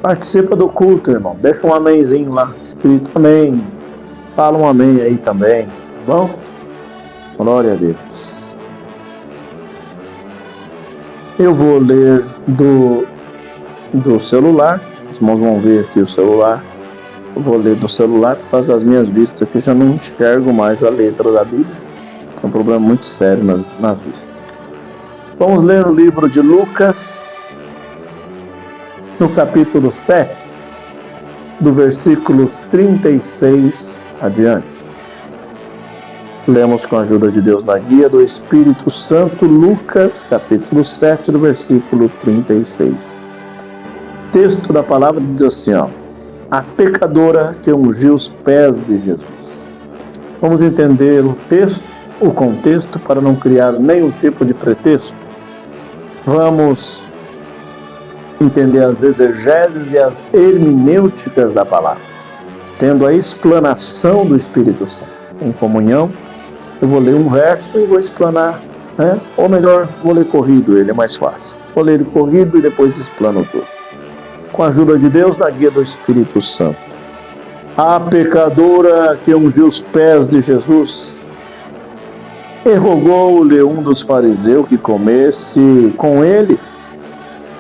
Participa do culto, irmão. Deixa um amémzinho lá, escrito amém. Fala um amém aí também, tá bom? Glória a Deus. Eu vou ler do celular. Os irmãos vão ver aqui o celular. Eu vou ler do celular por causa das minhas vistas, que já não enxergo mais a letra da Bíblia. É um problema muito sério na vista. Vamos ler o livro de Lucas, no capítulo 7, do versículo 36 adiante. Lemos com a ajuda de Deus na guia do Espírito Santo, Lucas, capítulo 7, do versículo 36. Texto da palavra diz assim, a pecadora que ungiu os pés de Jesus. Vamos entender o contexto, para não criar nenhum tipo de pretexto. Vamos entender as exegeses e as hermenêuticas da palavra, tendo a explanação do Espírito Santo. Em comunhão, eu vou ler um verso e vou explanar, ou melhor, vou ler corrido, ele é mais fácil. Vou ler corrido e depois explano tudo. Com a ajuda de Deus, na guia do Espírito Santo. A pecadora que ungiu os pés de Jesus, e rogou-lhe um dos fariseus que comesse com ele.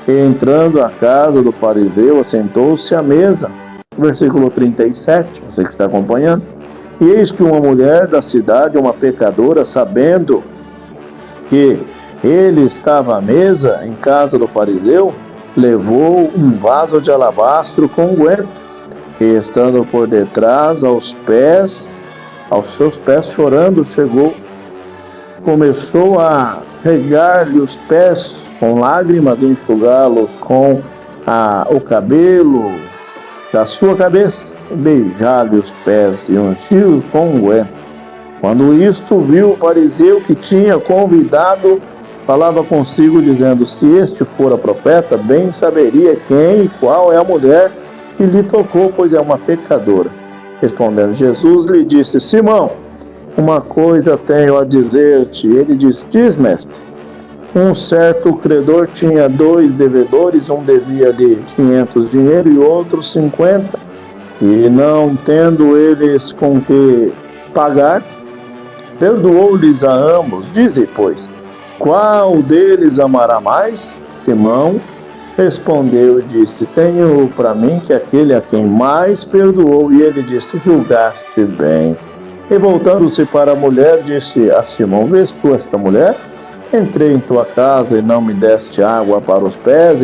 E entrando à casa do fariseu, assentou-se à mesa. Versículo 37, você que está acompanhando. E eis que uma mulher da cidade, uma pecadora, sabendo que ele estava à mesa em casa do fariseu, levou um vaso de alabastro com unguento, e estando por detrás aos seus pés chorando, começou a regar-lhe os pés com lágrimas, enxugá-los com o cabelo da sua cabeça, beijar-lhe os pés e ungi-os com unguento. Quando isto viu o fariseu que tinha convidado, falava consigo, dizendo, se este fora profeta, bem saberia quem e qual é a mulher que lhe tocou, pois é uma pecadora. Respondendo Jesus, lhe disse, Simão, uma coisa tenho a dizer-te. Ele disse, diz, mestre. Um certo credor tinha 2 devedores, um devia de 500 dinheiro e outro 50. E não tendo eles com que pagar, perdoou-lhes a ambos. Dize, pois, qual deles amará mais? Simão respondeu e disse, tenho para mim que aquele a quem mais perdoou. E ele disse, julgaste bem. E voltando-se para a mulher, disse a Simão, vês tu esta mulher? Entrei em tua casa e não me deste água para os pés,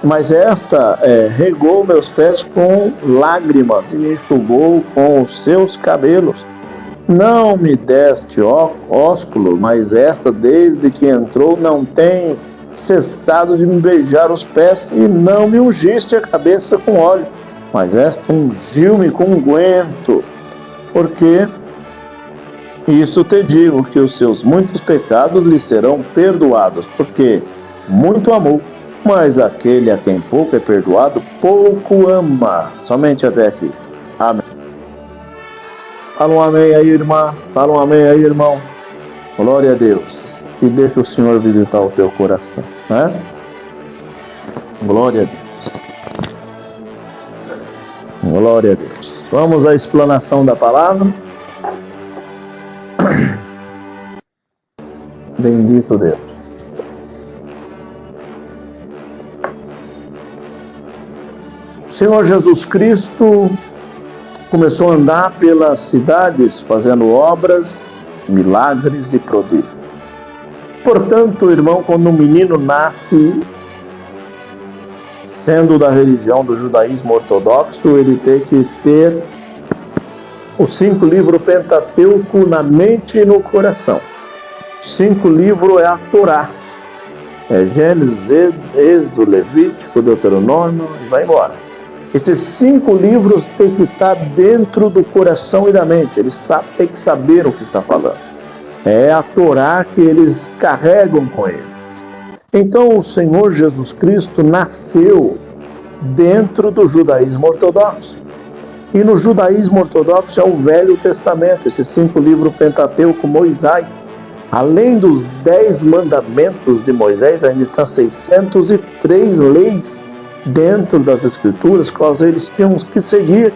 mas esta regou meus pés com lágrimas e me enxugou com os seus cabelos. Não me deste ósculo, mas esta, desde que entrou, não tem cessado de me beijar os pés, e não me ungiste a cabeça com óleo, mas esta ungiu-me com unguento. Porque isso te digo, que os seus muitos pecados lhe serão perdoados, porque muito amou, mas aquele a quem pouco é perdoado, pouco ama. Somente até aqui. Amém. Fala um amém aí, irmã. Fala um amém aí, irmão. Glória a Deus. E deixa o Senhor visitar o teu coração, né? Glória a Deus. Glória a Deus. Vamos à explanação da palavra. Bendito Deus. O Senhor Jesus Cristo começou a andar pelas cidades, fazendo obras, milagres e prodígios. Portanto, irmão, quando um menino nasce, sendo da religião do judaísmo ortodoxo, ele tem que ter os 5 livros Pentateuco na mente e no coração. 5 livros é a Torá. É Gênesis, Êxodo, Levítico, Deuteronômio e vai embora. Esses 5 livros têm que estar dentro do coração e da mente. Eles têm que saber o que está falando. É a Torá que eles carregam com eles. Então o Senhor Jesus Cristo nasceu dentro do judaísmo ortodoxo. E no judaísmo ortodoxo é o Velho Testamento, esses 5 livros Pentateuco, Moisés. Além dos 10 mandamentos de Moisés, ainda está 603 leis dentro das Escrituras, quais eles tinham que seguir,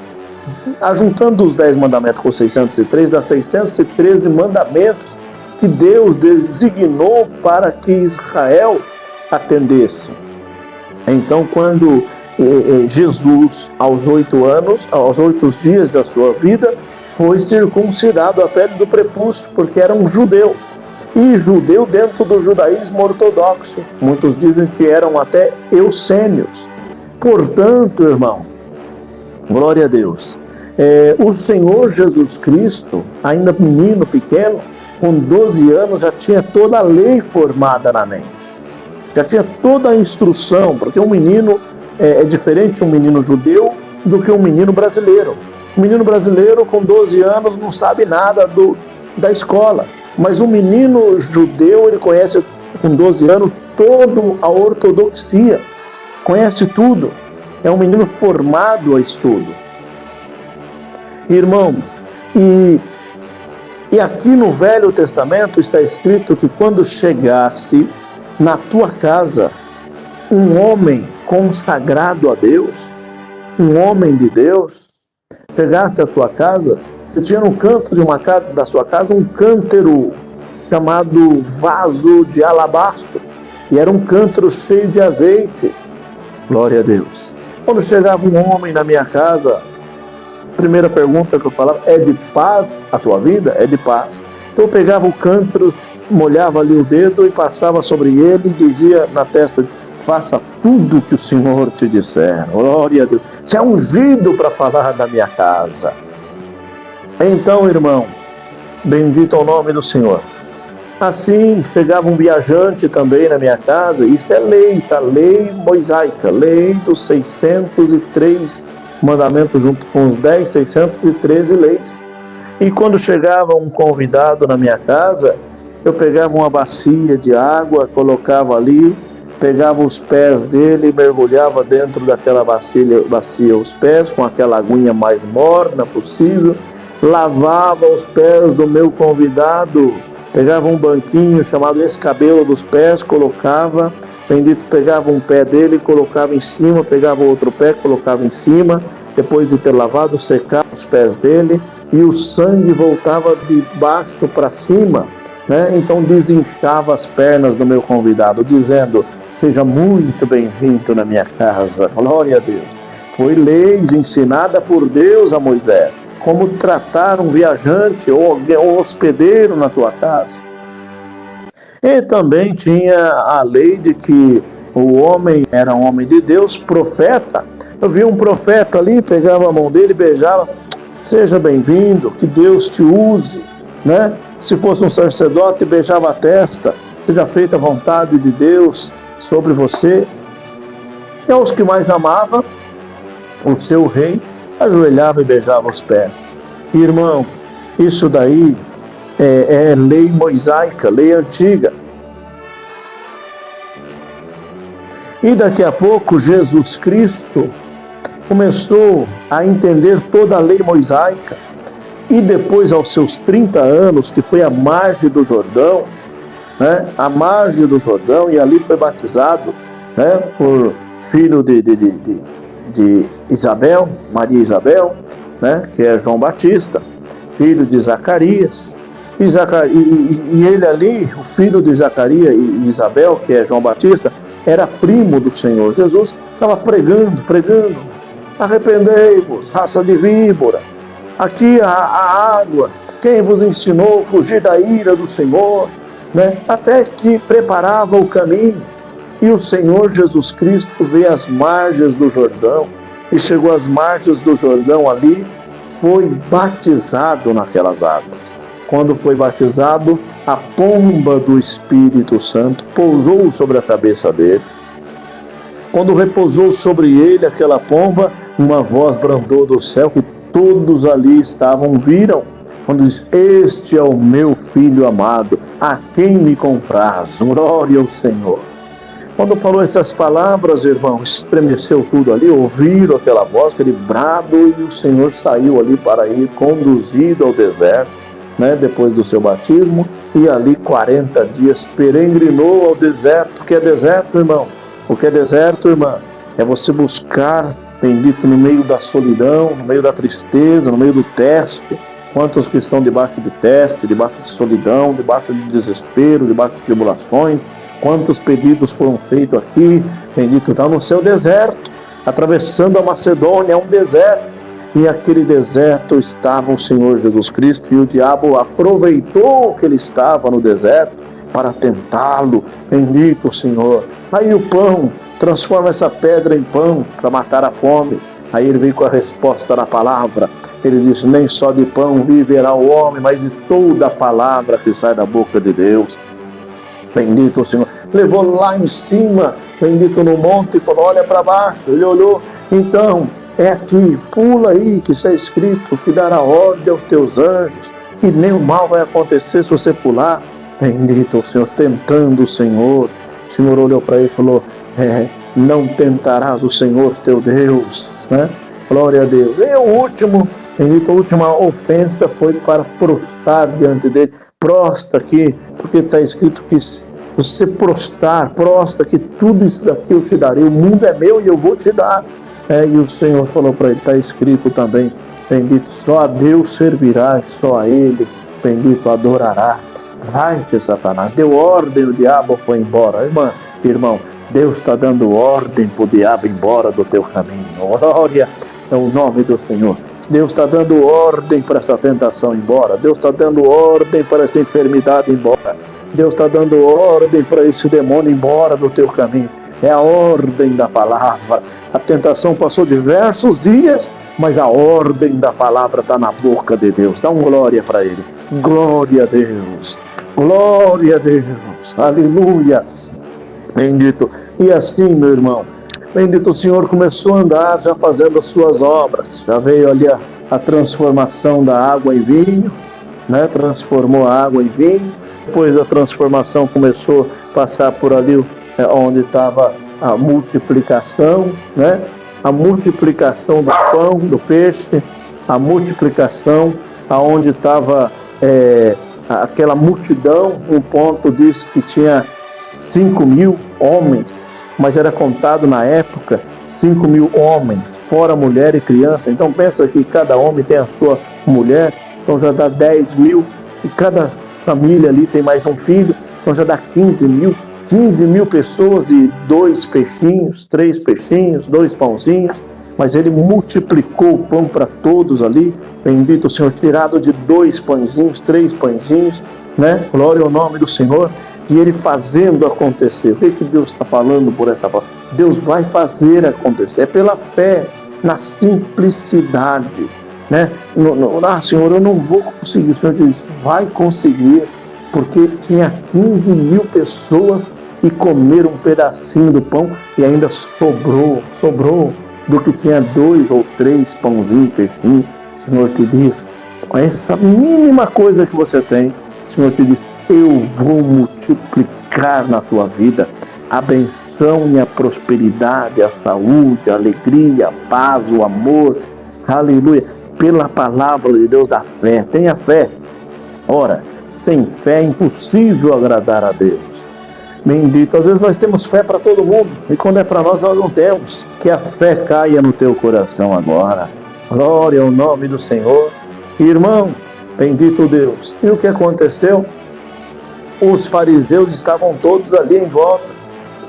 ajuntando os 10 mandamentos com 603, das 613 mandamentos que Deus designou para que Israel atendesse. Então, quando Jesus, aos 8 dias da sua vida, foi circuncidado a pele do prepúcio, porque era um judeu. E judeu dentro do judaísmo ortodoxo. Muitos dizem que eram até essênios. Portanto, irmão, glória a Deus, o Senhor Jesus Cristo, ainda menino pequeno, com 12 anos, já tinha toda a lei formada na mente. Já tinha toda a instrução, porque um menino é diferente um menino judeu do que um menino brasileiro. O menino brasileiro com 12 anos não sabe nada da escola, mas um menino judeu, ele conhece com 12 anos toda a ortodoxia, conhece tudo, é um menino formado a estudo. Irmão, e aqui no Velho Testamento está escrito que quando chegasse na tua casa um homem consagrado a Deus, um homem de Deus, chegasse à tua casa, você tinha no canto da sua casa um cântaro chamado vaso de alabastro, e era um cântaro cheio de azeite. Glória a Deus. Quando chegava um homem na minha casa, a primeira pergunta que eu falava: é de paz a tua vida? É de paz. Então eu pegava o cântaro, molhava ali o dedo e passava sobre ele e dizia na testa: faça tudo o que o Senhor te disser. Glória a Deus. Você é ungido para falar da minha casa. Então, irmão, bendito é o nome do Senhor. Assim, chegava um viajante também na minha casa. Isso é lei, tá? Lei mosaica, lei dos 603 mandamentos junto com os 10, 613 leis. E quando chegava um convidado na minha casa, eu pegava uma bacia de água, colocava ali, pegava os pés dele, mergulhava dentro daquela bacia os pés, com aquela aguinha mais morna possível, lavava os pés do meu convidado, pegava um banquinho chamado escabelo dos pés, colocava, bendito, pegava um pé dele, colocava em cima, pegava outro pé, colocava em cima, depois de ter lavado, secava os pés dele, e o sangue voltava de baixo para cima, né? Então desinchava as pernas do meu convidado, dizendo: seja muito bem-vindo na minha casa. Glória a Deus. Foi lei ensinada por Deus a Moisés, como tratar um viajante ou um hospedeiro na tua casa. E também tinha a lei de que o homem era um homem de Deus, profeta. Eu vi um profeta ali, pegava a mão dele, beijava: seja bem-vindo, que Deus te use, né? Se fosse um sacerdote, beijava a testa: seja feita a vontade de Deus sobre você. E aos que mais amava, o seu rei ajoelhava e beijava os pés. Irmão, isso daí é lei mosaica, lei antiga. E daqui a pouco Jesus Cristo começou a entender toda a lei mosaica. E depois, aos seus 30 anos, que foi à margem do Jordão, né? À margem do Jordão, e ali foi batizado, né? Por filho de Isabel, Maria Isabel, né? Que é João Batista, filho de Zacarias. E ele ali, o filho de Zacarias e Isabel, que é João Batista, era primo do Senhor. Jesus estava pregando: arrependei-vos, raça de víbora, aqui a água, quem vos ensinou a fugir da ira do Senhor, né? Até que preparava o caminho. E o Senhor Jesus Cristo veio às margens do Jordão, e chegou às margens do Jordão ali, foi batizado naquelas águas. Quando foi batizado, a pomba do Espírito Santo pousou sobre a cabeça dele. Quando repousou sobre ele aquela pomba, uma voz brandou do céu que todos ali viram, quando diz: este é o meu filho amado, a quem me compraz. Glória ao Senhor. Quando falou essas palavras, irmão, estremeceu tudo ali, ouviram aquela voz, aquele brado, e o Senhor saiu ali para ir conduzido ao deserto, né, depois do seu batismo, e ali 40 dias peregrinou ao deserto. O que é deserto, irmão? O que é deserto, irmã? é você buscar, bendito, no meio da solidão, no meio da tristeza, no meio do teste. Quantos que estão debaixo de teste, debaixo de solidão, debaixo de desespero, debaixo de tribulações. Quantos pedidos foram feitos aqui, bendito, está no seu deserto, atravessando a Macedônia, é um deserto. E aquele deserto estava o Senhor Jesus Cristo, e o diabo aproveitou que ele estava no deserto para tentá-lo. Bendito o Senhor. Aí o pão, transforma essa pedra em pão para matar a fome. Aí ele veio com a resposta na palavra. Ele disse: nem só de pão viverá o homem, mas de toda a palavra que sai da boca de Deus. Bendito o Senhor. Levou lá em cima, bendito, no monte, e falou: olha para baixo. Ele olhou, então, é aqui, pula aí, que está escrito, que dará ordem aos teus anjos, que nem o mal vai acontecer se você pular. Bendito o Senhor, tentando o Senhor. O Senhor olhou para ele e falou: não tentarás o Senhor teu Deus, né? Glória a Deus. E o último, bendito, a última ofensa foi para prostrar diante dele. Prostra aqui, porque está escrito que você prostra, que tudo isso daqui eu te darei. O mundo é meu e eu vou te dar. E o Senhor falou para ele, está escrito também, bendito, só a Deus servirá, só a Ele, bendito, adorará. Vai-te, Satanás. Deu ordem, o diabo foi embora. Irmão, Deus está dando ordem para o diabo ir embora do teu caminho. Glória é o nome do Senhor. Deus está dando ordem para essa tentação ir embora. Deus está dando ordem para essa enfermidade ir embora. Deus está dando ordem para esse demônio ir embora do teu caminho. É a ordem da palavra. A tentação passou diversos dias, mas a ordem da palavra está na boca de Deus. Dá um glória para Ele. Glória a Deus. Glória a Deus. Aleluia. Bendito. E assim, meu irmão, bendito, o Senhor começou a andar já fazendo as suas obras. Já veio ali a transformação da água em vinho, né? Transformou a água em vinho. Depois a transformação começou a passar por ali onde estava a multiplicação, né? A multiplicação do pão, do peixe, a multiplicação aonde estava aquela multidão. Um ponto diz que tinha 5.000 homens, mas era contado na época 5.000 homens, fora mulher e criança. Então pensa que cada homem tem a sua mulher, então já dá 10.000, e cada família ali tem mais um filho, então já dá 15.000. 15.000 pessoas e 2 peixinhos, 3 peixinhos, 2 pãozinhos, mas ele multiplicou o pão para todos ali. Bendito o Senhor, tirado de 2 pãezinhos, 3 pãezinhos, né? Glória ao nome do Senhor. E ele fazendo acontecer. O que Deus está falando por esta palavra? Deus vai fazer acontecer. É pela fé, na simplicidade, né? Senhor, eu não vou conseguir. O Senhor diz: vai conseguir. Porque tinha 15.000 pessoas e comeram um pedacinho do pão e ainda sobrou do que tinha 2 ou 3 pãozinhos, peixinhos. O Senhor te diz, com essa mínima coisa que você tem, o Senhor te diz: eu vou multiplicar na tua vida a benção e a prosperidade, a saúde, a alegria, a paz, o amor. Aleluia. Pela palavra de Deus da fé. Tenha fé. Ora, sem fé é impossível agradar a Deus. Bendito. Às vezes nós temos fé para todo mundo, e quando é para nós, nós não temos. Que a fé caia no teu coração agora. Glória ao nome do Senhor. Irmão, bendito Deus. E o que aconteceu? Os fariseus estavam todos ali em volta,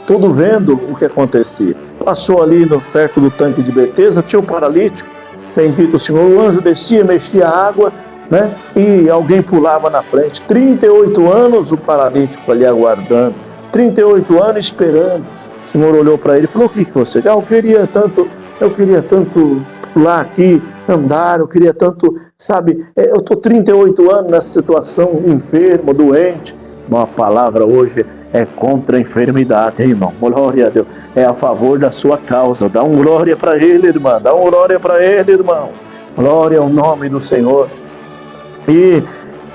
tudo vendo o que acontecia. Passou ali perto do tanque de Betesda, tinha um paralítico. Bendito o Senhor. O anjo descia, mexia a água, né? E alguém pulava na frente. 38 anos o paralítico ali aguardando, 38 anos esperando. O Senhor olhou para ele e falou: o que você quer? Eu queria tanto pular aqui, andar, eu queria tanto, sabe, eu estou 38 anos nessa situação, enfermo, doente. Uma palavra hoje é contra a enfermidade, hein, irmão? Glória a Deus. É a favor da sua causa. Dá um glória para ele, irmã. Dá um glória para ele, irmão. Glória ao nome do Senhor. E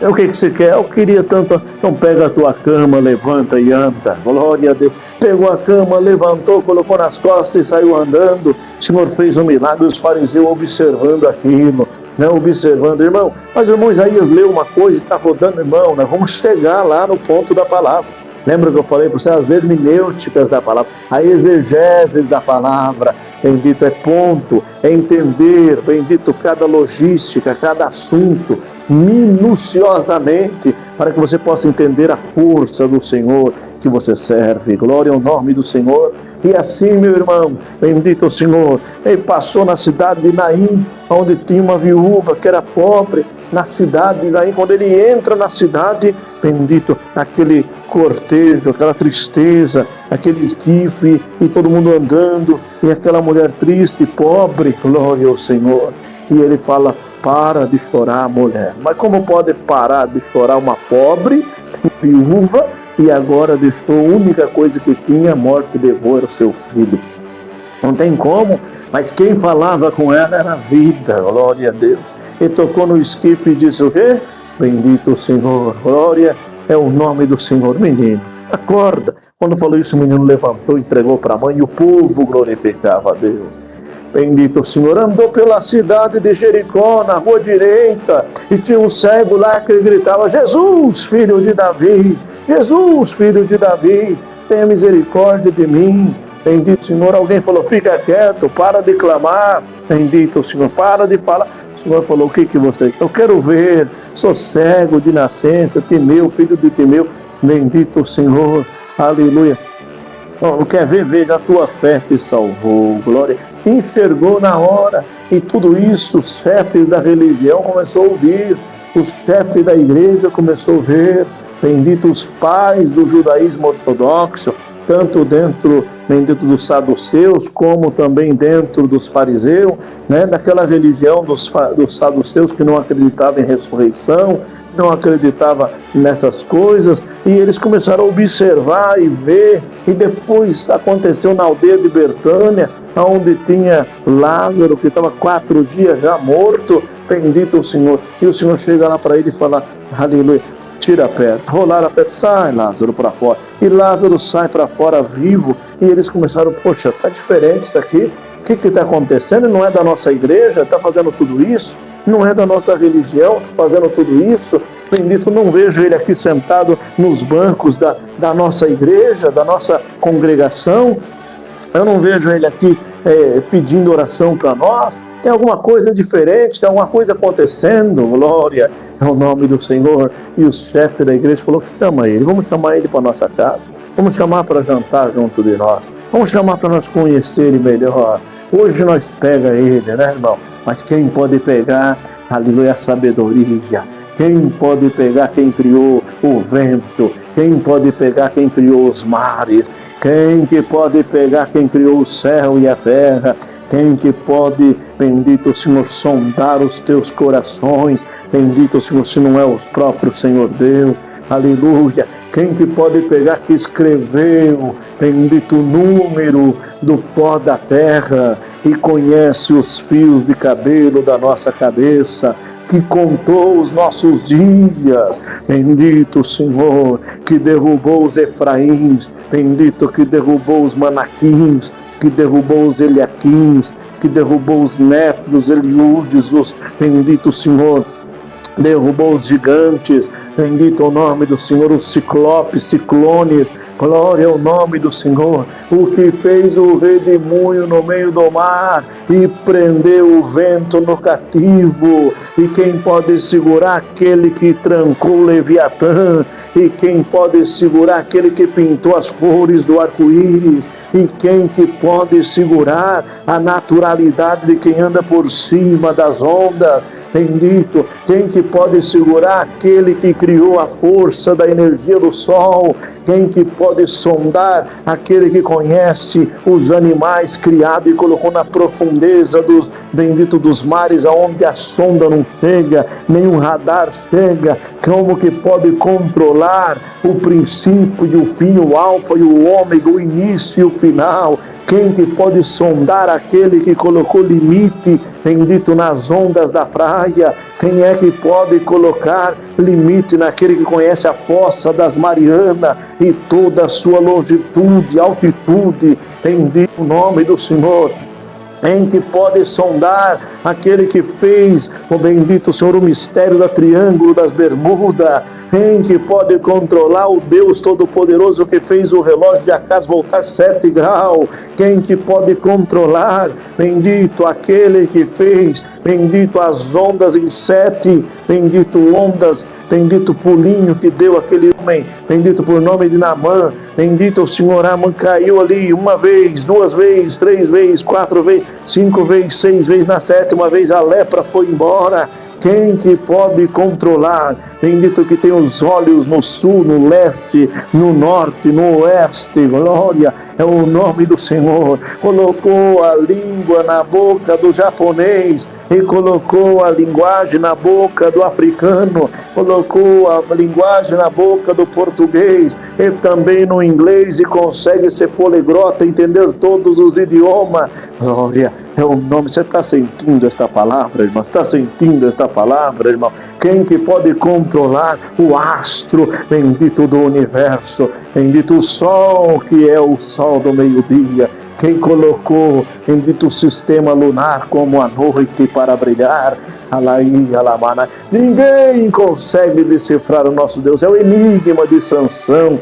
o que você quer? Eu queria tanto. Então pega a tua cama, levanta e anda. Glória a Deus. Pegou a cama, levantou, colocou nas costas e saiu andando. O Senhor fez um milagre. Os fariseus observando aquilo, né? Observando, irmão. Mas o irmão Isaías leu uma coisa e está rodando, irmão. Nós vamos chegar lá no ponto da palavra. Lembra que eu falei para você as hermenêuticas da palavra, a exegeses da palavra. Bendito é ponto, é entender, bendito cada logística, cada assunto, minuciosamente, para que você possa entender a força do Senhor que você serve. Glória ao nome do Senhor. E assim, meu irmão, bendito o Senhor, ele passou na cidade de Naim, onde tinha uma viúva que era pobre, na cidade de Naim. Quando ele entra na cidade, bendito, aquele cortejo, aquela tristeza, aquele esquife, e todo mundo andando, e aquela mulher triste, pobre, glória ao Senhor. E ele fala, para de chorar, mulher. Mas como pode parar de chorar uma pobre, viúva, e agora deixou a única coisa que tinha, a morte levou, era o seu filho? Não tem como, mas quem falava com ela era a vida, glória a Deus. Ele tocou no esquife e disse o quê? Bendito o Senhor, glória é o nome do Senhor. Menino, acorda. Quando falou isso, o menino levantou, entregou para a mãe, e o povo glorificava a Deus. Bendito o Senhor. Andou pela cidade de Jericó, na rua direita, e tinha um cego lá que gritava, Jesus, filho de Davi, Jesus, filho de Davi, tenha misericórdia de mim. Bendito o Senhor. Alguém falou, fica quieto, para de clamar. Bendito o Senhor, para de falar. O Senhor falou, o que você quer? Eu quero ver, sou cego de nascença, Timeu, filho de Timeu. Bendito o Senhor, aleluia. Não quer ver? Veja, a tua fé te salvou, glória. Enxergou na hora, e tudo isso os chefes da religião começaram a ouvir, os chefes da igreja começaram a ver. Bendito os pais do judaísmo ortodoxo, tanto dentro, bendito dos saduceus, como também dentro dos fariseus, né? Daquela religião dos saduceus que não acreditava em ressurreição, não acreditava nessas coisas, e eles começaram a observar e ver, e depois aconteceu na aldeia de Betânia, onde tinha Lázaro, que estava 4 dias já morto, bendito o Senhor, e o Senhor chega lá para ele e fala, aleluia, tira a pedra, rolar a pedra, sai Lázaro para fora, e Lázaro sai para fora vivo, e eles começaram, poxa, está diferente isso aqui, o que está acontecendo? Não é da nossa igreja, está fazendo tudo isso? Não é da nossa religião, está fazendo tudo isso? Bendito, não vejo ele aqui sentado nos bancos da nossa igreja, da nossa congregação, eu não vejo ele aqui pedindo oração para nós. Tem alguma coisa diferente, tem alguma coisa acontecendo, glória ao nome do Senhor. E o chefe da igreja falou, chama ele, vamos chamar ele para nossa casa, vamos chamar para jantar junto de nós, vamos chamar para nós conhecer ele melhor. Hoje nós pega ele, né, irmão? Mas quem pode pegar, aleluia, a sabedoria? Quem pode pegar quem criou o vento? Quem pode pegar quem criou os mares? Quem que pode pegar quem criou o céu e a terra? Quem que pode, bendito o Senhor, sondar os teus corações? Bendito o Senhor, se não é o próprio Senhor Deus. Aleluia. Quem que pode pegar que escreveu, bendito o número do pó da terra e conhece os fios de cabelo da nossa cabeça, que contou os nossos dias, bendito o Senhor, que derrubou os Efraíns, bendito que derrubou os Manaquins, que derrubou os Eliaquins, que derrubou os netos, os Eliúdes, bendito o Senhor, derrubou os gigantes, bendito o nome do Senhor, os ciclopes, ciclones, glória ao nome do Senhor, o que fez o redemoinho no meio do mar e prendeu o vento no cativo, e quem pode segurar aquele que trancou o Leviatã, e quem pode segurar aquele que pintou as cores do arco-íris, e quem que pode segurar a naturalidade de quem anda por cima das ondas, bendito, quem que pode segurar aquele que criou a força da energia do sol, quem que pode sondar aquele que conhece os animais criados e colocou na profundeza dos, bendito, dos mares, aonde a sonda não chega, nem um radar chega, como que pode controlar o princípio e o fim, o alfa e o ômega, o início e o final? Quem que pode sondar aquele que colocou limite, bendito, nas ondas da praia? Quem é que pode colocar limite naquele que conhece a fossa das Marianas e toda a sua longitude, altitude? Bendito o nome do Senhor. Quem que pode sondar aquele que fez, o bendito Senhor, o mistério da Triângulo das Bermudas? Quem que pode controlar o Deus Todo-Poderoso que fez o relógio de Acás voltar 7 graus? Quem que pode controlar? Bendito aquele que fez, bendito as ondas em 7, bendito ondas, bendito pulinho que deu aquele homem, bendito por nome de Naamã, bendito o Senhor. Naamã caiu ali 1 vez, 2 vezes, 3 vezes, 4 vezes, 5 vezes, 6 vezes, na 7ª vez a lepra foi embora. Quem que pode controlar? Bendito que tem os olhos no sul, no leste, no norte, no oeste. Glória é o nome do Senhor. Colocou a língua na boca do japonês e colocou a linguagem na boca do africano, colocou a linguagem na boca do português e também no inglês, e consegue ser poliglota, entender todos os idiomas. Glória é o nome. Você está sentindo esta palavra, irmão? Está sentindo esta palavra, irmão? Quem que pode controlar o astro bendito do universo? Bendito o sol, que é o sol do meio-dia. Quem colocou, bendito o sistema lunar como a noite para brilhar? Alaí, alamana. Ninguém consegue decifrar o nosso Deus. É o enigma de Sansão.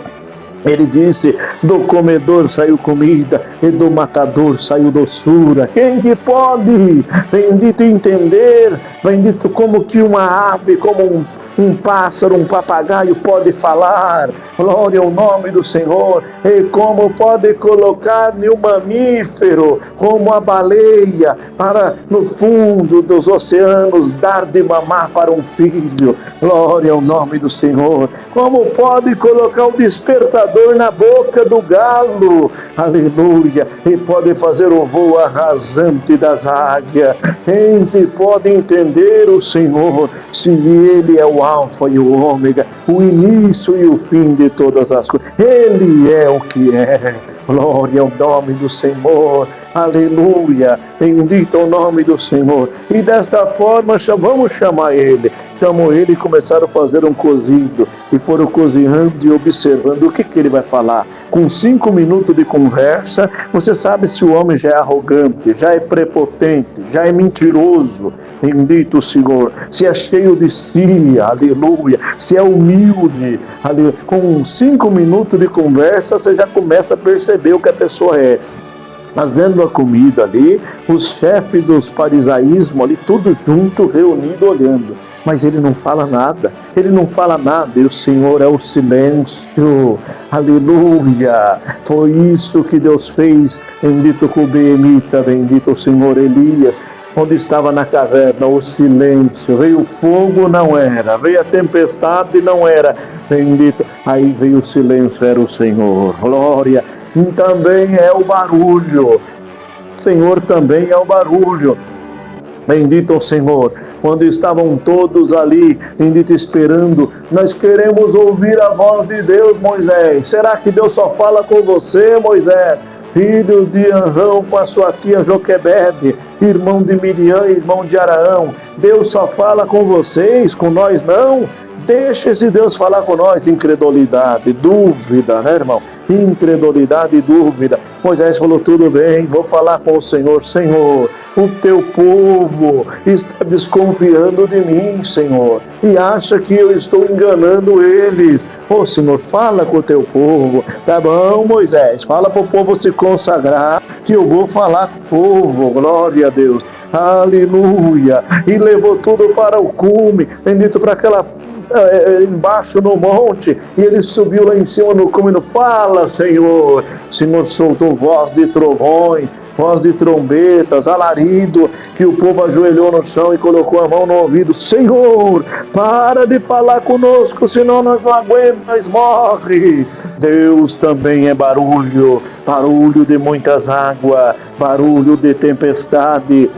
Ele disse: do comedor saiu comida e do matador saiu doçura. Quem que pode, bendito, entender, bendito, como que uma ave, como um pássaro, um papagaio pode falar? Glória ao nome do Senhor. E como pode colocar um mamífero, como a baleia, para no fundo dos oceanos dar de mamar para um filho? Glória ao nome do Senhor. Como pode colocar o despertador na boca do galo? Aleluia. E pode fazer o voo arrasante das águias. Quem que pode entender o Senhor, se Ele é o Alfa e o Ômega, o início e o fim de todas as coisas? Ele é o que é. Glória ao nome do Senhor. Aleluia. Bendito é o nome do Senhor. E desta forma vamos chamar Ele. Chamou Ele e começaram a fazer um cozido. E foram cozinhando e observando o que Ele vai falar. Com 5 minutos de conversa, você sabe se o homem já é arrogante, já é prepotente, já é mentiroso. Bendito o Senhor. Se é cheio de si, aleluia. Se é humilde, aleluia. Com 5 minutos de conversa, você já começa a perceber o que a pessoa é. Fazendo a comida ali, os chefes dos farisaísmos ali, tudo junto, reunido, olhando. Mas ele não fala nada, ele não fala nada, e o Senhor é o silêncio. Aleluia. Foi isso que Deus fez. Bendito com o Beemita, bendito o Senhor Elias, onde estava na caverna, o silêncio. Veio o fogo, não era. Veio a tempestade, não era. Bendito. Aí veio o silêncio, era o Senhor. Glória. E também é o barulho. O Senhor também é o barulho. Bendito o Senhor. Quando estavam todos ali, bendito, esperando, nós queremos ouvir a voz de Deus, Moisés. Será que Deus só fala com você, Moisés, filho de Arão, com a sua tia Joquebede, irmão de Miriam, irmão de Araão? Deus só fala com vocês, com nós não? Deixa esse Deus falar com nós. Incredulidade, dúvida, né, irmão? Incredulidade e dúvida. Moisés falou: tudo bem, vou falar com o Senhor. Senhor, o teu povo está desconfiando de mim, Senhor, e acha que eu estou enganando eles. Ô Senhor, fala com o teu povo. Tá bom, Moisés, fala para o povo se consagrar, que eu vou falar com o povo. Glória a Deus. Aleluia. E levou tudo para o cume, bendito, para aquela embaixo no monte, e ele subiu lá em cima no cume. Fala, Senhor. O Senhor soltou voz de trovões, voz de trombetas, alarido, que o povo ajoelhou no chão e colocou a mão no ouvido. Senhor, para de falar conosco, senão nós não aguentamos, nós morre. Deus também é barulho, barulho de muitas águas, barulho de tempestade,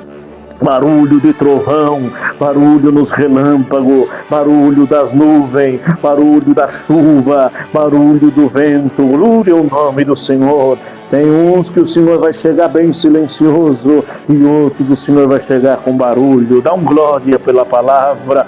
barulho de trovão, barulho nos relâmpagos, barulho das nuvens, barulho da chuva, barulho do vento. Glória ao nome do Senhor. Tem uns que o Senhor vai chegar bem silencioso, e outros o Senhor vai chegar com barulho. Dá um glória pela palavra.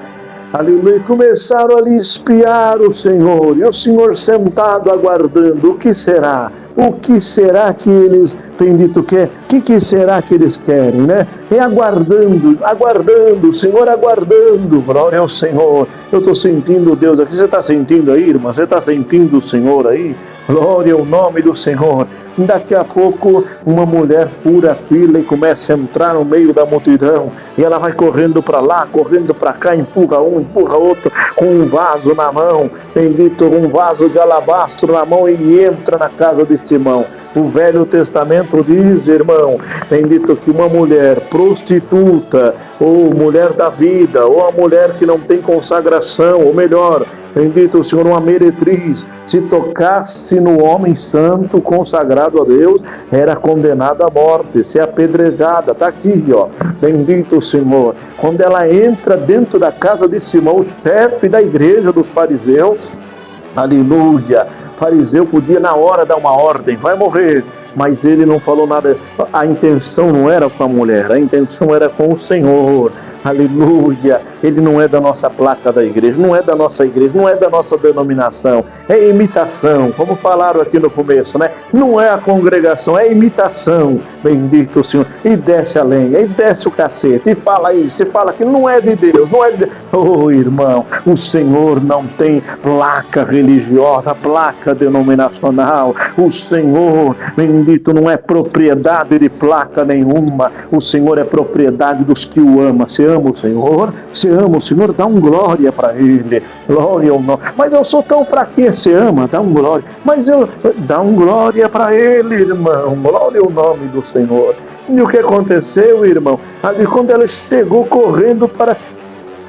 aleluia, começaram ali a espiar o Senhor, e o Senhor sentado aguardando. O que será? O que será que eles, bendito, quer? O que será que eles querem, né? É aguardando, aguardando, o Senhor aguardando. Glória ao Senhor. Eu estou sentindo Deus aqui. Você está sentindo aí, irmã? Você está sentindo o Senhor aí? Glória ao nome do Senhor. Daqui a pouco uma mulher fura a fila e começa a entrar no meio da multidão. E ela vai correndo para lá, correndo para cá, empurra um, empurra outro, com um vaso na mão, bendito, um vaso de alabastro na mão, e entra na casa de Simão. O Velho Testamento diz, irmão, bendito, que uma mulher prostituta, ou mulher da vida, ou a mulher que não tem consagração, ou melhor, bendito o Senhor, uma meretriz, se tocasse no homem santo, consagrado a Deus, era condenada à morte, ser apedrejada. Está aqui, ó. Bendito o Senhor. Quando ela entra dentro da casa de Simão, o chefe da igreja dos fariseus, aleluia, fariseu podia na hora dar uma ordem, vai morrer, mas ele não falou nada. A intenção não era com a mulher, a intenção era com o Senhor. Aleluia, ele não é da nossa placa da igreja, não é da nossa igreja, não é da nossa denominação, é imitação, como falaram aqui no começo, né? Não é a congregação, é imitação, bendito o Senhor, e desce a lenha, e desce o cacete, e fala isso, e fala que não é de Deus, não é de... Oh, irmão, o Senhor não tem placa religiosa, placa denominacional, o Senhor, bendito, não é propriedade de placa nenhuma, o Senhor é propriedade dos que o amam. Você ama o Senhor? Você ama o Senhor? Dá um glória para Ele. Glória ao nome. Mas eu sou tão fraquinho. Você ama? Dá um glória. Mas eu... Dá um glória para Ele, irmão. Glória ao nome do Senhor. E o que aconteceu, irmão? Ali quando ela chegou correndo para...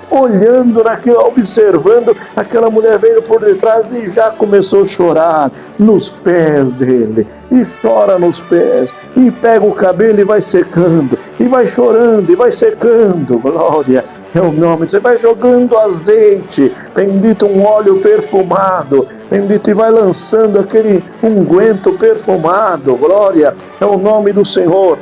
olhando naquilo, observando, aquela mulher veio por detrás e já começou a chorar nos pés dele, e chora nos pés, e pega o cabelo e vai secando, e vai chorando, e vai secando. Glória é o nome, você vai jogando azeite, bendito, um óleo perfumado, bendito, e vai lançando aquele unguento perfumado. Glória é o nome do Senhor.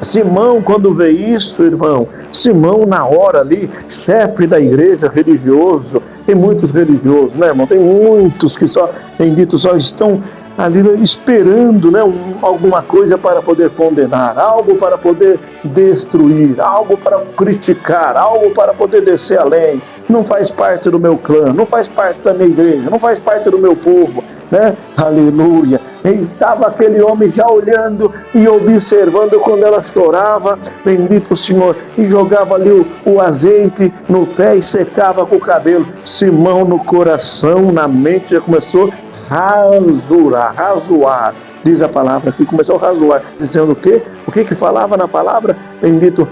Simão, quando vê isso, irmão, Simão na hora ali, chefe da igreja, religioso, tem muitos religiosos, né, irmão? Tem muitos que só, bendito, só estão ali esperando, né, alguma coisa para poder condenar, algo para poder destruir, algo para criticar, algo para poder descer além. Não faz parte do meu clã, não faz parte da minha igreja, não faz parte do meu povo, né? Aleluia. E estava aquele homem já olhando e observando quando ela chorava, bendito o Senhor, e jogava ali o azeite no pé e secava com o cabelo. Simão no coração, na mente, já começou a razoar. Diz a palavra aqui, começou a razoar, dizendo o quê? O que falava na palavra? Bendito,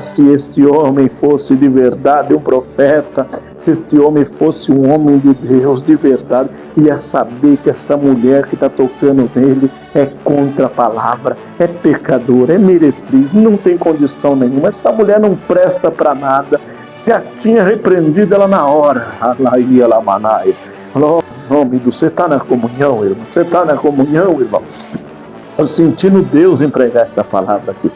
se este homem fosse de verdade um profeta, se este homem fosse um homem de Deus de verdade, ia saber que essa mulher que está tocando nele é contra a palavra, é pecadora, é meretriz, não tem condição nenhuma, essa mulher não presta para nada, já tinha repreendido ela na hora. Alaia Lamanai. Nome do... Você está na comunhão, irmão? Você está na comunhão, irmão? Eu sentindo Deus em pregar essa palavra aqui.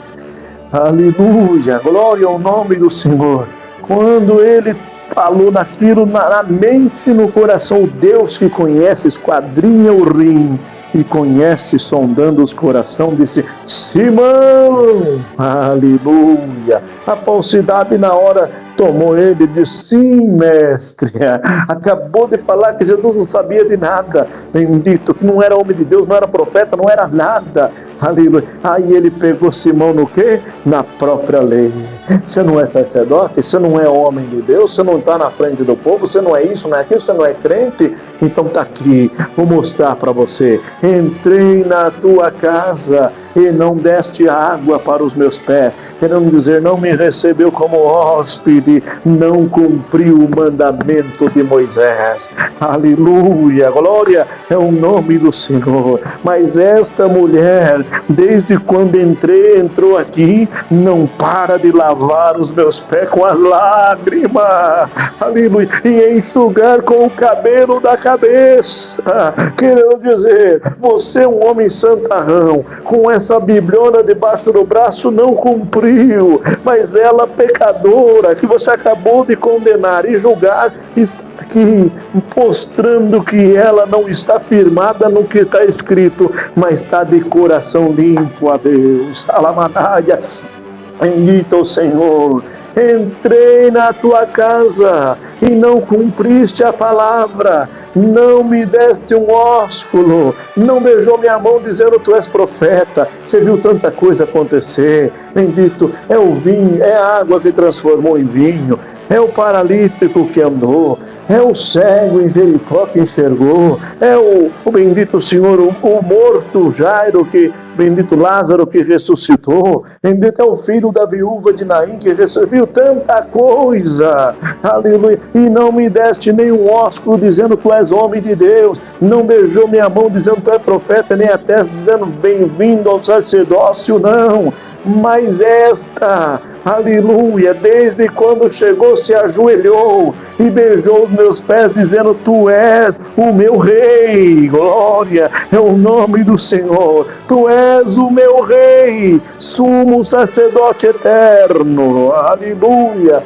Aleluia, glória ao nome do Senhor. Quando ele falou naquilo na mente, no coração, o Deus que conhece, esquadrinha o rim e conhece, sondando os corações, disse: Simão, aleluia. A falsidade na hora tomou ele e disse: sim, mestre. Acabou de falar que Jesus não sabia de nada, bendito, que não era homem de Deus, não era profeta, não era nada. Aleluia. Aí ele pegou Simão no quê? Na própria lei. Você não é sacerdote? Você não é homem de Deus? Você não está na frente do povo? Você não é isso, não é aquilo? Você não é crente? Então está aqui, vou mostrar para você. Entrei na tua casa e não deste água para os meus pés, querendo dizer, não me recebeu como hóspede, não cumpriu o mandamento de Moisés. Aleluia, glória é o nome do Senhor. Mas esta mulher, desde quando entrou aqui, não para de lavar os meus pés com as lágrimas, aleluia, e enxugar com o cabelo da cabeça, querendo dizer, você é um homem santarrão, com essa bibliona debaixo do braço não cumpriu, mas ela, pecadora, que você acabou de condenar e julgar, está aqui mostrando que ela não está firmada no que está escrito, mas está de coração limpo a Deus. Alamanaia, bendito o Senhor. Entrei na tua casa e não cumpriste a palavra, não me deste um ósculo, não beijou minha mão dizendo tu és profeta. Você viu tanta coisa acontecer, bendito, é o vinho, é a água que transformou em vinho, é o paralítico que andou, é o cego em Jericó que enxergou, é o bendito Senhor, o morto Jairo, bendito Lázaro que ressuscitou, bendito é o filho da viúva de Naim que ressuscitou, tanta coisa, aleluia, e não me deste nenhum ósculo dizendo tu és homem de Deus, não beijou minha mão dizendo tu és profeta, nem a testa dizendo bem-vindo ao sacerdócio, não, mas esta, aleluia, desde quando chegou se ajoelhou e beijou os meus pés dizendo tu és o meu rei, glória é o nome do Senhor, tu és o meu rei, sumo sacerdote eterno, aleluia.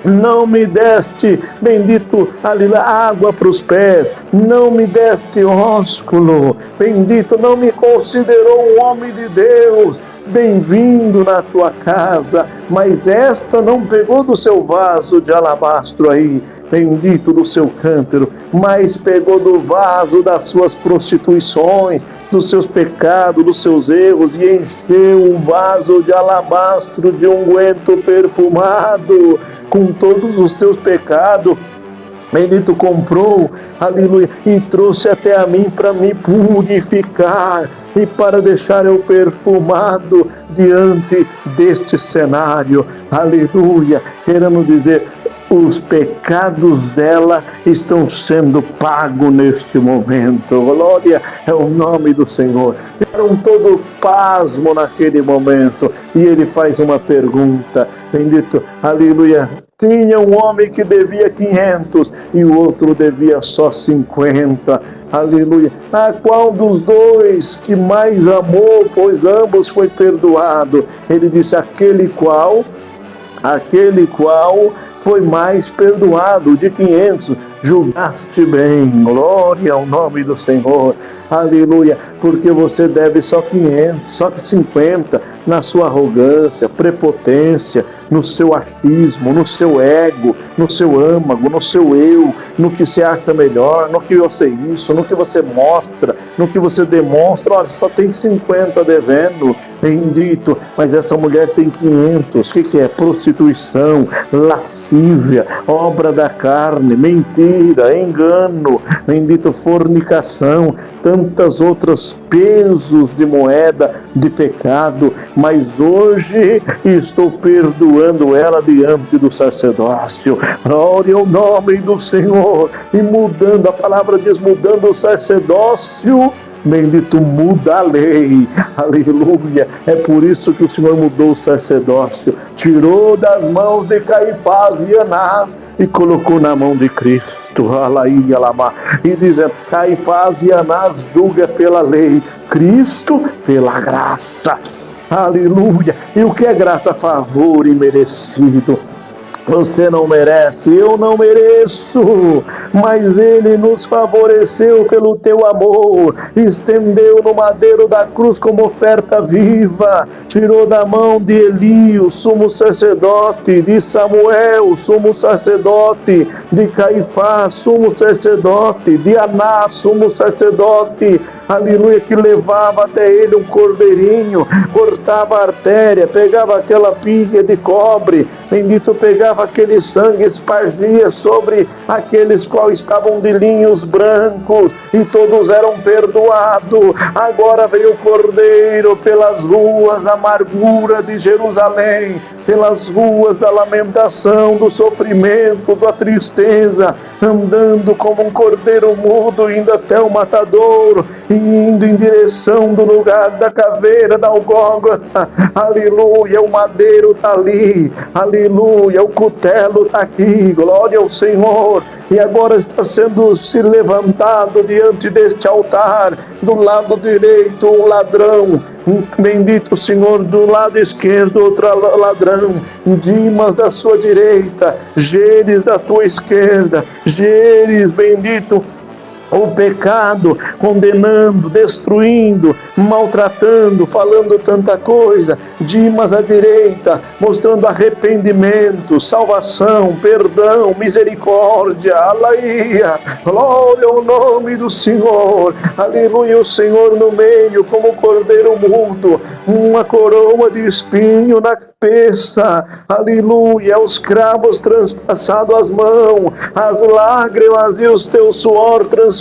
Não me deste, bendito, água para os pés, não me deste ósculo, bendito, não me considerou um homem de Deus, bem-vindo na tua casa, mas esta não pegou do seu vaso de alabastro aí, bendito do seu cântaro, mas pegou do vaso das suas prostituições, dos seus pecados, dos seus erros, e encheu o vaso de alabastro de unguento perfumado, com todos os teus pecados, bendito, comprou, aleluia, e trouxe até a mim para me purificar e para deixar eu perfumado diante deste cenário, aleluia, querendo dizer, os pecados dela estão sendo pagos neste momento, glória é o nome do Senhor. Ficaram todo pasmo naquele momento, e ele faz uma pergunta, bendito, aleluia, tinha um homem que devia 500 e o outro devia só 50, aleluia, a qual dos dois que mais amou, pois ambos foi perdoado? Ele disse, aquele qual foi mais perdoado, de 500, julgaste bem, glória ao nome do Senhor, aleluia, porque você deve só 500, só que 50, na sua arrogância, prepotência, no seu achismo, no seu ego, no seu âmago, no seu eu, no que você acha melhor, no que você isso, no que você mostra, no que você demonstra, olha, só tem 50 devendo, bendito, mas essa mulher tem 500, o que é? Prostituição, lascívia, obra da carne, mentira, engano, bendito, fornicação, tantas outras pesos de moeda de pecado, mas hoje estou perdoando ela diante do sacerdócio, glória ao nome do Senhor, e mudando, a palavra diz, mudando o sacerdócio, bendito, muda a lei, aleluia, é por isso que o Senhor mudou o sacerdócio, tirou das mãos de Caifás e Anás e colocou na mão de Cristo, e dizendo, Caifás e Anás julga pela lei, Cristo pela graça, aleluia, e o que é graça? Favor imerecido. Você não merece, eu não mereço, mas Ele nos favoreceu pelo teu amor, estendeu no madeiro da cruz como oferta viva, tirou da mão de Eli, o sumo sacerdote, de Samuel, sumo sacerdote, de Caifás, sumo sacerdote, de Anás, sumo sacerdote, aleluia, que levava até ele um cordeirinho, cortava a artéria, pegava aquela pilha de cobre, bendito, pegava aquele sangue, espargia sobre aqueles quais estavam de linhos brancos, e todos eram perdoados. Agora veio o Cordeiro pelas ruas da amargura de Jerusalém, pelas ruas da lamentação, do sofrimento, da tristeza, andando como um cordeiro mudo, indo até o matadouro, e indo em direção do lugar da caveira, da Gólgota, aleluia, o madeiro está ali, aleluia, o cutelo está aqui, glória ao Senhor, e agora está sendo se levantado diante deste altar, do lado direito um ladrão, bendito Senhor, do lado esquerdo outro ladrão, Dimas da sua direita, Gênesis da tua esquerda, Gênesis, bendito, o pecado, condenando, destruindo, maltratando, falando tanta coisa. Dimas à direita, mostrando arrependimento, salvação, perdão, misericórdia, aleluia, glória ao nome do Senhor, aleluia. O Senhor no meio, como cordeiro mudo, uma coroa de espinho na cabeça, aleluia. Os cravos transpassados as mãos, as lágrimas e os teus suor transformando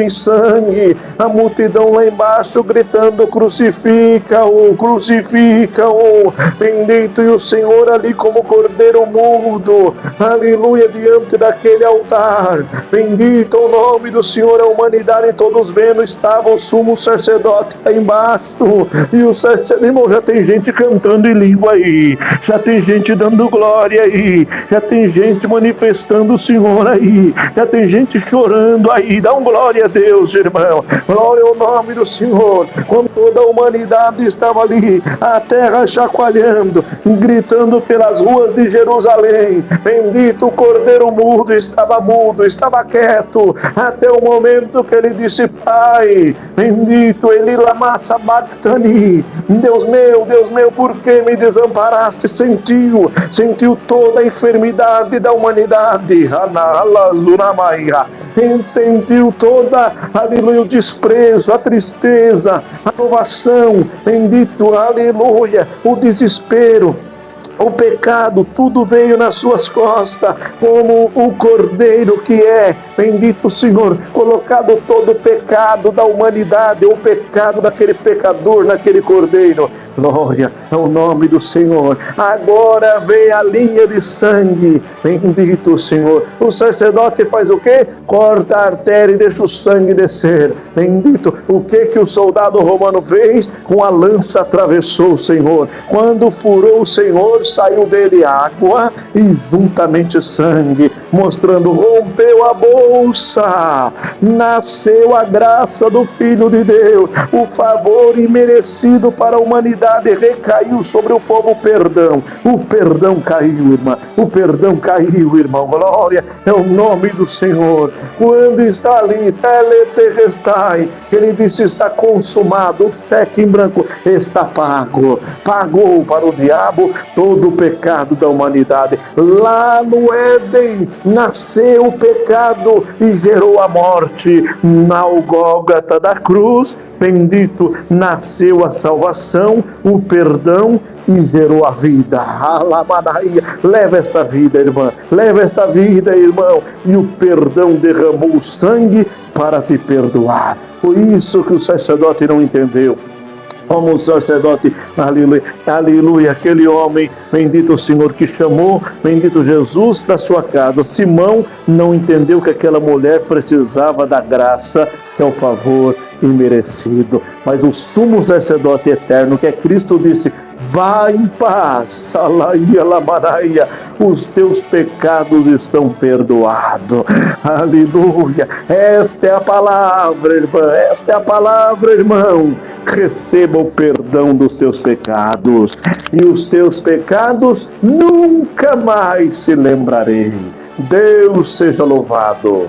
em sangue, a multidão lá embaixo gritando: crucifica-o, crucifica-o, bendito. E o Senhor ali como cordeiro mudo, aleluia, diante daquele altar, bendito o nome do Senhor. A humanidade todos vendo, estava o sumo sacerdote lá embaixo, e o sacerdote, irmão, já tem gente cantando em língua aí, já tem gente dando glória aí, já tem gente manifestando o Senhor aí, já tem gente chorando aí. Dá um glória a Deus, irmão, glória ao nome do Senhor. Quando toda a humanidade estava ali, a terra chacoalhando, gritando pelas ruas de Jerusalém, bendito, o cordeiro mudo, estava quieto, até o momento que ele disse: Pai, bendito, Eli lama sabachthani, Deus meu, por que me desamparaste? Sentiu toda a enfermidade da humanidade, sentiu toda, aleluia, o desprezo, a tristeza, a provação, bendito, aleluia, o desespero, o pecado, tudo veio nas suas costas, como o cordeiro que é, bendito Senhor, colocado todo o pecado da humanidade, o pecado daquele pecador, naquele cordeiro. Glória ao nome do Senhor. Agora vem a linha de sangue, bendito Senhor. O sacerdote faz o quê? Corta a artéria e deixa o sangue descer, bendito. O que o soldado romano fez? Com a lança atravessou o Senhor. Quando furou o Senhor, saiu dele água e juntamente sangue, mostrando: rompeu a bolsa, nasceu a graça do Filho de Deus, o favor imerecido para a humanidade recaiu sobre o povo. O perdão caiu, irmã, o perdão caiu, irmão. Glória é o nome do Senhor. Quando está ali, teleterestai, ele disse: está consumado, o cheque em branco está pago, pagou para o diabo todo o pecado da humanidade. Lá no Éden nasceu o pecado e gerou a morte. Na Gólgota da cruz, bendito, nasceu a salvação, o perdão e gerou a vida. Alamanaia. Leva esta vida, irmã, leva esta vida, irmão, e o perdão derramou sangue para te perdoar. Foi isso que o sacerdote não entendeu. Como o sacerdote, aleluia, aleluia, aquele homem, bendito o Senhor, que chamou, bendito Jesus, para sua casa. Simão não entendeu que aquela mulher precisava da graça, que é o favor imerecido. Mas o sumo sacerdote eterno, que é Cristo, disse: vá em paz, alaia, os teus pecados estão perdoados. Aleluia. Esta é a palavra, irmã, esta é a palavra, irmão. Receba o perdão dos teus pecados, e os teus pecados nunca mais se lembrarei. Deus seja louvado.